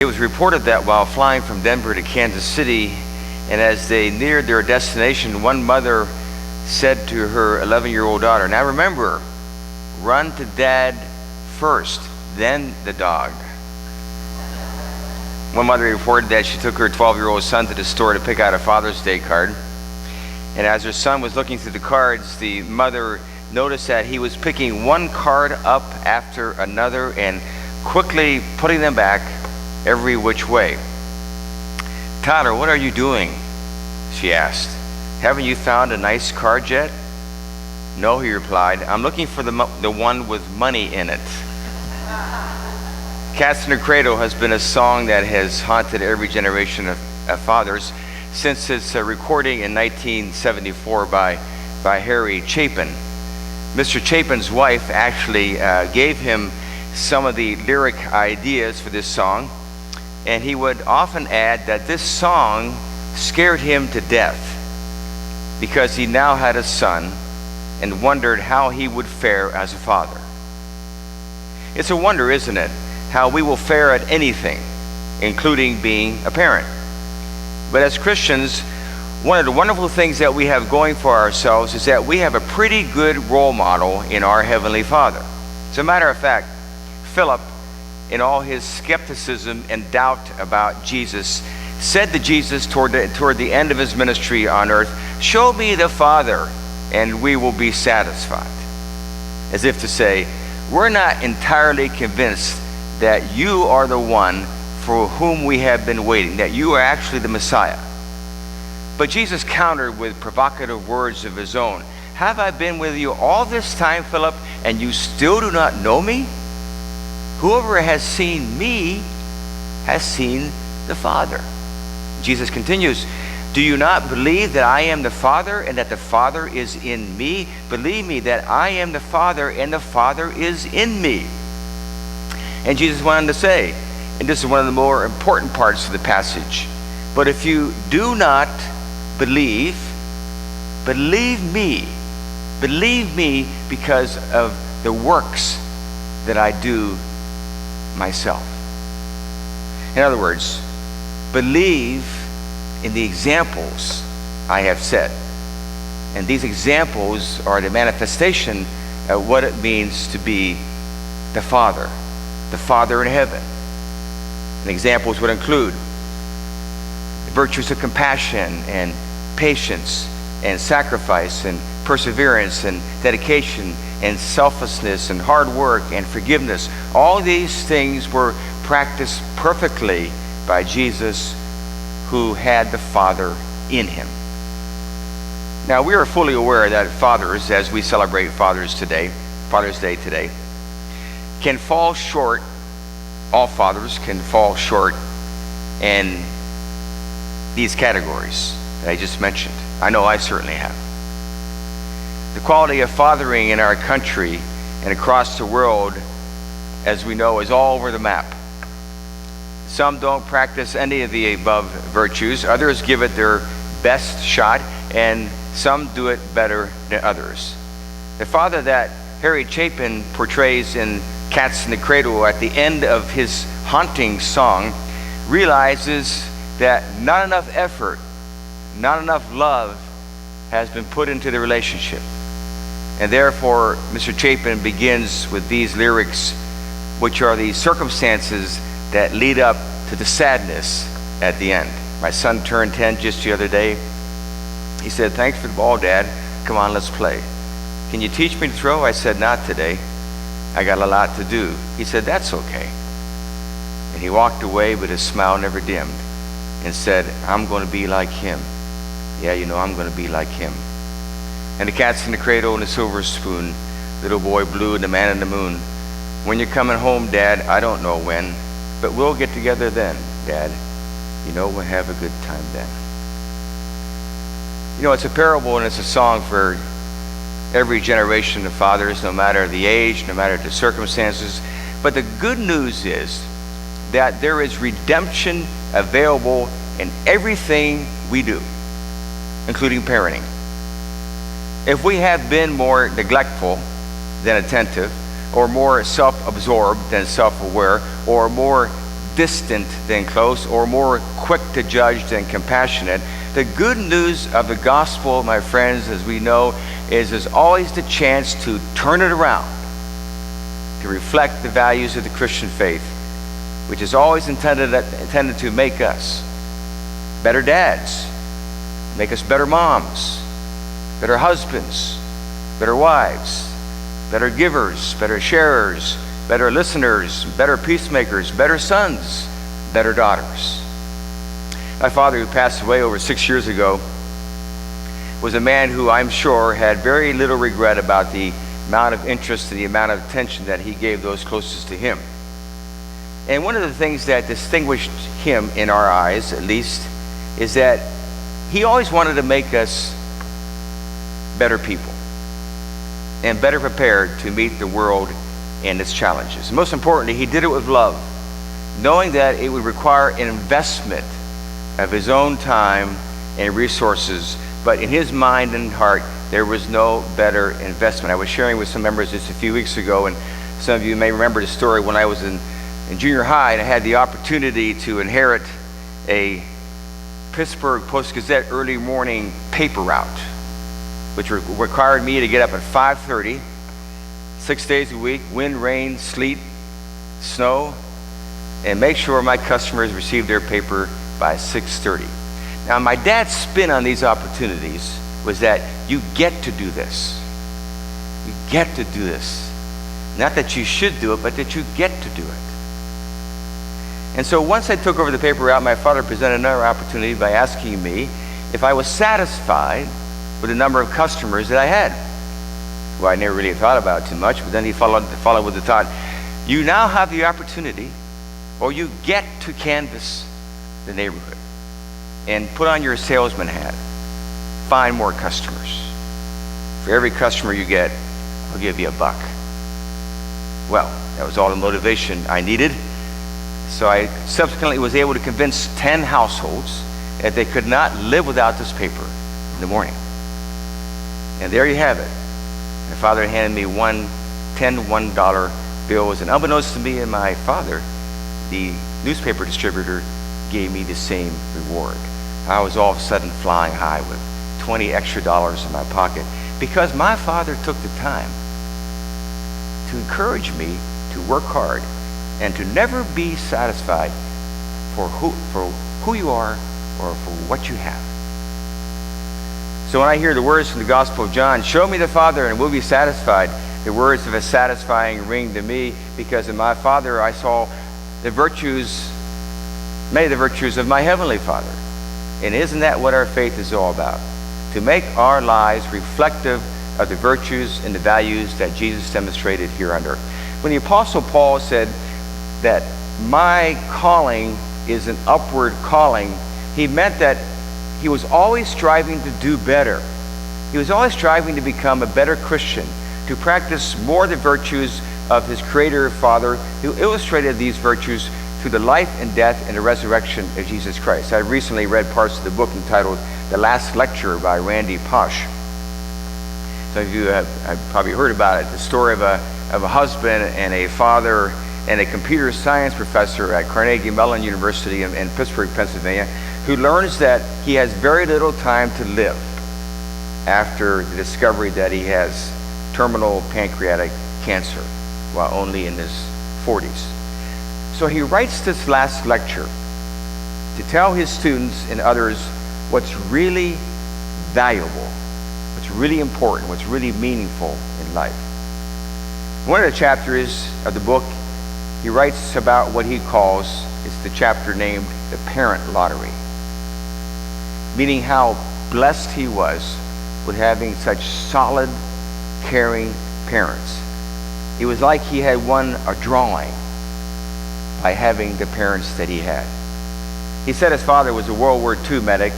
It was reported that while flying from Denver to Kansas City, and as they neared their destination, one mother said to her 11-year-old daughter, "Now remember, run to Dad first, then the dog." One mother reported that she took her 12-year-old son to the store to pick out a Father's Day card. And as her son was looking through the cards, the mother noticed that he was picking one card up after another and quickly putting them back every which way. "Tyler, what are you doing?" she asked. "Haven't you found a nice card yet?" "No," he replied. "I'm looking for the one with money in it." Cats in the Cradle has been a song that has haunted every generation of fathers since its recording in 1974 by Harry Chapin. Mr. Chapin's wife actually gave him some of the lyric ideas for this song, and he would often add that this song scared him to death because he now had a son and wondered how he would fare as a father. It's a wonder, isn't it, how we will fare at anything, including being a parent. But as Christians, one of the wonderful things that we have going for ourselves is that we have a pretty good role model in our Heavenly Father. As a matter of fact, Philip, in all his skepticism and doubt about Jesus, said to Jesus toward the end of his ministry on earth, "Show me the Father, and we will be satisfied." As if to say, we're not entirely convinced that you are the one for whom we have been waiting, that you are actually the Messiah. But Jesus countered with provocative words of his own. "Have I been with you all this time, Philip, and you still do not know me? Whoever has seen me has seen the Father." Jesus continues, "Do you not believe that I am the Father and that the Father is in me? Believe me that I am the Father and the Father is in me." And Jesus went on to say, and this is one of the more important parts of the passage, "But if you do not believe, believe me because of the works that I do myself." In other words, believe in the examples I have set. And these examples are the manifestation of what it means to be the Father in heaven. And examples would include the virtues of compassion and patience and sacrifice and perseverance and dedication and selflessness and hard work and forgiveness. All these things were practiced perfectly by Jesus, who had the Father in him. Now, we are fully aware that fathers, as we celebrate Father's Day today, can fall short. All fathers can fall short in these categories that I just mentioned. I know I certainly have. The quality of fathering in our country and across the world, as we know, is all over the map. Some don't practice any of the above virtues. Others give it their best shot, and some do it better than others. The father that Harry Chapin portrays in Cats in the Cradle at the end of his haunting song realizes that not enough effort, not enough love has been put into the relationship. And therefore, Mr. Chapin begins with these lyrics, which are the circumstances that lead up to the sadness at the end. My son turned 10 just the other day. He said, "Thanks for the ball, Dad. Come on, let's play. Can you teach me to throw?" I said, "Not today. I got a lot to do." He said, "That's okay." And he walked away, but his smile never dimmed, and said, "I'm going to be like him. Yeah, I'm going to be like him." And the Cats in the Cradle and the Silver Spoon, Little Boy Blue and the Man in the Moon. "When you're coming home, Dad, I don't know when, but we'll get together then, Dad. We'll have a good time then." It's a parable and it's a song for every generation of fathers, no matter the age, no matter the circumstances. But the good news is that there is redemption available in everything we do, including parenting. If we have been more neglectful than attentive, or more self-absorbed than self-aware, or more distant than close, or more quick to judge than compassionate. The good news of the gospel, my friends, as we know, is there's always the chance to turn it around, to reflect the values of the Christian faith, which is always intended to make us better dads, make us better moms, better husbands, better wives, better givers, better sharers, better listeners, better peacemakers, better sons, better daughters. My father, who passed away over 6 years ago, was a man who I'm sure had very little regret about the amount of interest and the amount of attention that he gave those closest to him. And one of the things that distinguished him, in our eyes at least, is that he always wanted to make us better people and better prepared to meet the world and its challenges. And most importantly, he did it with love, knowing that it would require an investment of his own time and resources, but in his mind and heart, there was no better investment. I was sharing with some members just a few weeks ago, and some of you may remember the story when I was in junior high, and I had the opportunity to inherit a Pittsburgh Post-Gazette early morning paper route, which required me to get up at 5:30, 6 days a week, wind, rain, sleet, snow, and make sure my customers received their paper by 6:30. Now, my dad's spin on these opportunities was that you get to do this. You get to do this. Not that you should do it, but that you get to do it. And so once I took over the paper route, my father presented another opportunity by asking me if I was satisfied with the number of customers that I had. Well, I never really thought about it too much, but then he followed with the thought, you now have the opportunity, or you get to canvass the neighborhood and put on your salesman hat, find more customers. For every customer you get, I'll give you $1. Well, that was all the motivation I needed. So I subsequently was able to convince 10 households that they could not live without this paper in the morning. And there you have it. My father handed me 10 $1 bills, and unbeknownst to me and my father, the newspaper distributor gave me the same reward. I was all of a sudden flying high with $20 extra in my pocket because my father took the time to encourage me to work hard and to never be satisfied for who you are or for what you have. So when I hear the words from the Gospel of John, show me the Father and we'll be satisfied, the words have a satisfying ring to me, because in my Father I saw the virtues, many of the virtues of my Heavenly Father. And isn't that what our faith is all about? To make our lives reflective of the virtues and the values that Jesus demonstrated here on earth. When the Apostle Paul said that my calling is an upward calling, he meant that he was always striving to do better. He was always striving to become a better Christian, to practice more the virtues of his Creator Father, who illustrated these virtues through the life and death and the resurrection of Jesus Christ. I recently read parts of the book entitled The Last Lecture by Randy Pausch. Some of you have probably heard about it, the story of a husband and a father and a computer science professor at Carnegie Mellon University in Pittsburgh, Pennsylvania, who learns that he has very little time to live after the discovery that he has terminal pancreatic cancer while only in his 40s. So he writes this last lecture to tell his students and others what's really valuable, what's really important, what's really meaningful in life. One of the chapters of the book, he writes about what he calls, it's the chapter named The Parent Lottery, meaning how blessed he was with having such solid, caring parents. It was like he had won a drawing by having the parents that he had. He said his father was a World War II medic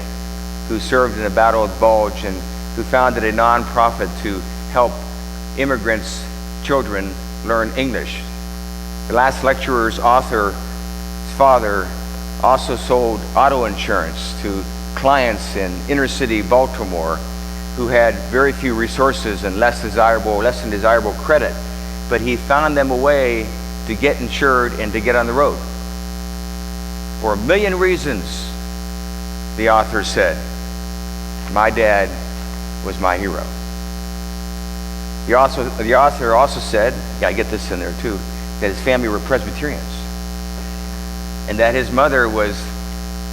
who served in the Battle of the Bulge and who founded a nonprofit to help immigrants' children learn English. The last lecturer's author's father also sold auto insurance to clients in inner city Baltimore who had very few resources and less than desirable credit, but he found them a way to get insured and to get on the road. For a million reasons, the author said, my dad was my hero. The author also said, I get this in there too, that his family were Presbyterians, and that his mother was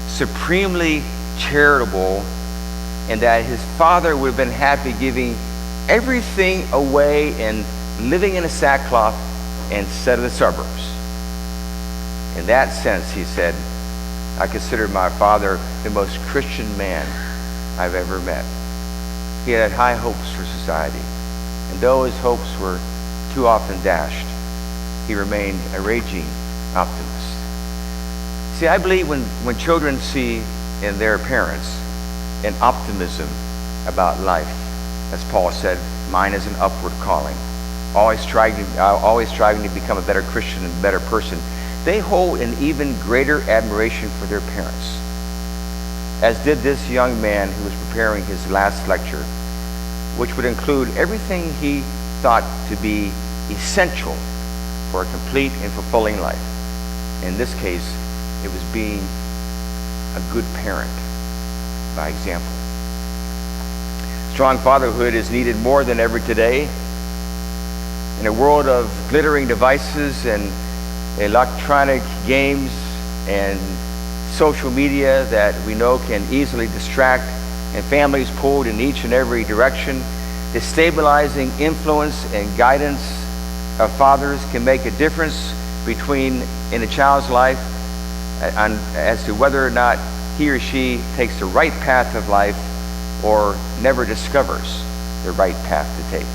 supremely charitable, and that his father would have been happy giving everything away and living in a sackcloth instead of the suburbs. In that sense, he said, I consider my father the most Christian man I've ever met. He had high hopes for society, and though his hopes were too often dashed, he remained a raging optimist. See, I believe when children see in their parents an optimism about life, as Paul said, mine is an upward calling, always striving to become a better Christian and a better person, they hold an even greater admiration for their parents, as did this young man who was preparing his last lecture, which would include everything he thought to be essential for a complete and fulfilling life. In this case, it was being a good parent by example. Strong fatherhood is needed more than ever today. In a world of glittering devices and electronic games and social media that we know can easily distract, and families pulled in each and every direction, the stabilizing influence and guidance of fathers can make a difference in a child's life as to whether or not he or she takes the right path of life or never discovers the right path to take.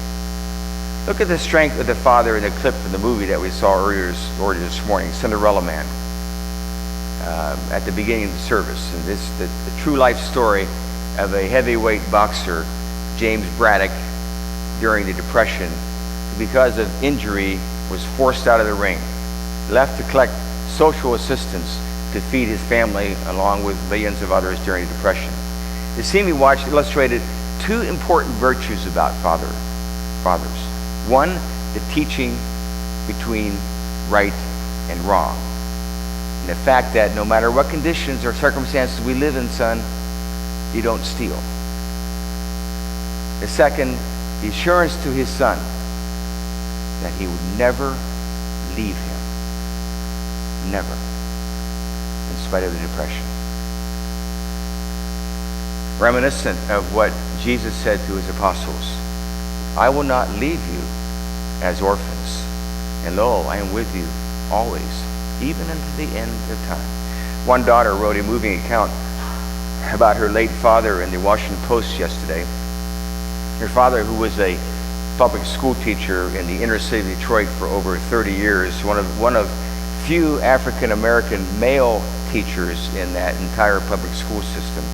Look at the strength of the father in the clip from the movie that we saw earlier this morning, Cinderella Man, at the beginning of the service. And this the true life story of a heavyweight boxer, James Braddock, during the Depression, who because of injury was forced out of the ring, left to collect social assistance to feed his family along with millions of others during the Depression. The scene we watched illustrated two important virtues about fathers. One, the teaching between right and wrong, and the fact that no matter what conditions or circumstances we live in, son, you don't steal. The second, the assurance to his son that he would never leave him. Never. In spite of the depression. Reminiscent of what Jesus said to his apostles, I will not leave you as orphans, and lo, I am with you always, even unto the end of time. One daughter wrote a moving account about her late father in the Washington Post yesterday. Her father, who was a public school teacher in the inner city of Detroit for over 30 years, one of few African American male teachers in that entire public school system,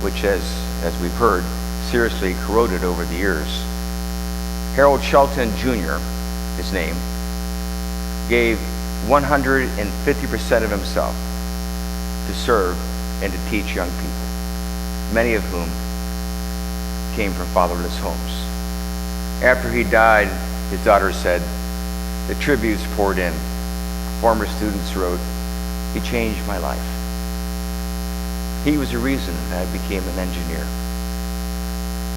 which has, as we've heard, seriously corroded over the years. Harold Shelton Jr., his name, gave 150% of himself to serve and to teach young people, many of whom came from fatherless homes. After he died, his daughter said, the tributes poured in. Former students wrote, he changed my life. He was the reason that I became an engineer.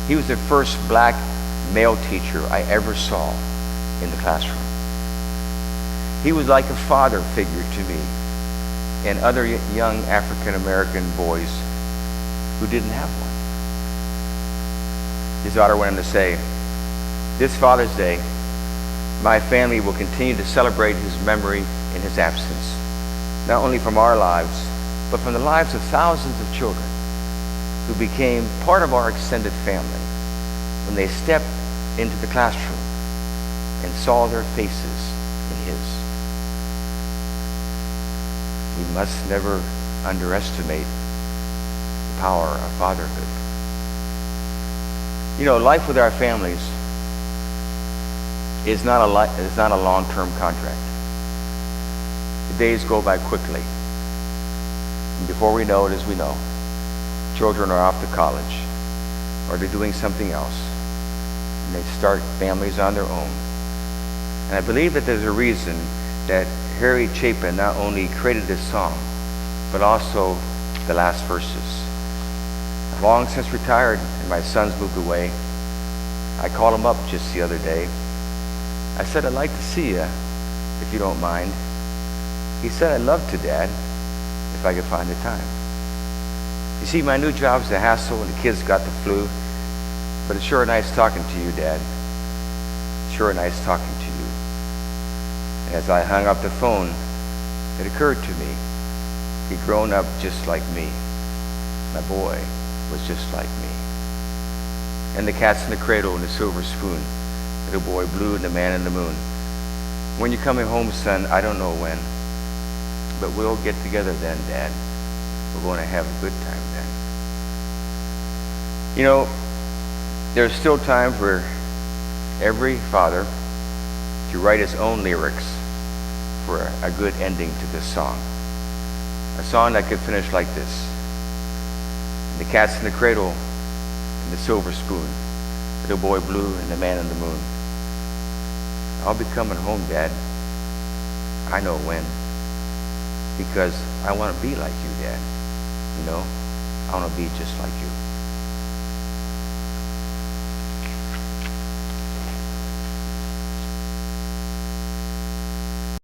He was the first black male teacher I ever saw in the classroom. He was like a father figure to me and other young African American boys who didn't have one. His daughter went on to say, this Father's Day, my family will continue to celebrate his memory in his absence, not only from our lives, but from the lives of thousands of children who became part of our extended family when they stepped into the classroom and saw their faces in his. We must never underestimate the power of fatherhood. You know, life with our families is not a long-term contract. The days go by quickly. And before we know it, as we know, children are off to college, or they're doing something else, and they start families on their own. And I believe that there's a reason that Harry Chapin not only created this song, but also the last verses. I've long since retired and my sons moved away. I called him up just the other day. I said, I'd like to see you, if you don't mind. He said, I'd love to, Dad, if I could find the time. You see, my new job's a hassle and the kids got the flu, but it's sure nice talking to you, Dad. Sure nice talking to you. And as I hung up the phone, it occurred to me, he'd grown up just like me. My boy was just like me. And the cat's in the cradle and the silver spoon, little boy blue and the man in the moon. When you're coming home, son, I don't know when, but we'll get together then, Dad. We're going to have a good time then. You know, there's still time for every father to write his own lyrics for a good ending to this song. A song that could finish like this. And the cat's in the cradle and the silver spoon, little boy blue and the man in the moon. I'll be coming home, Dad. I know when. Because I want to be like you, Dad. You know, I want to be just like you.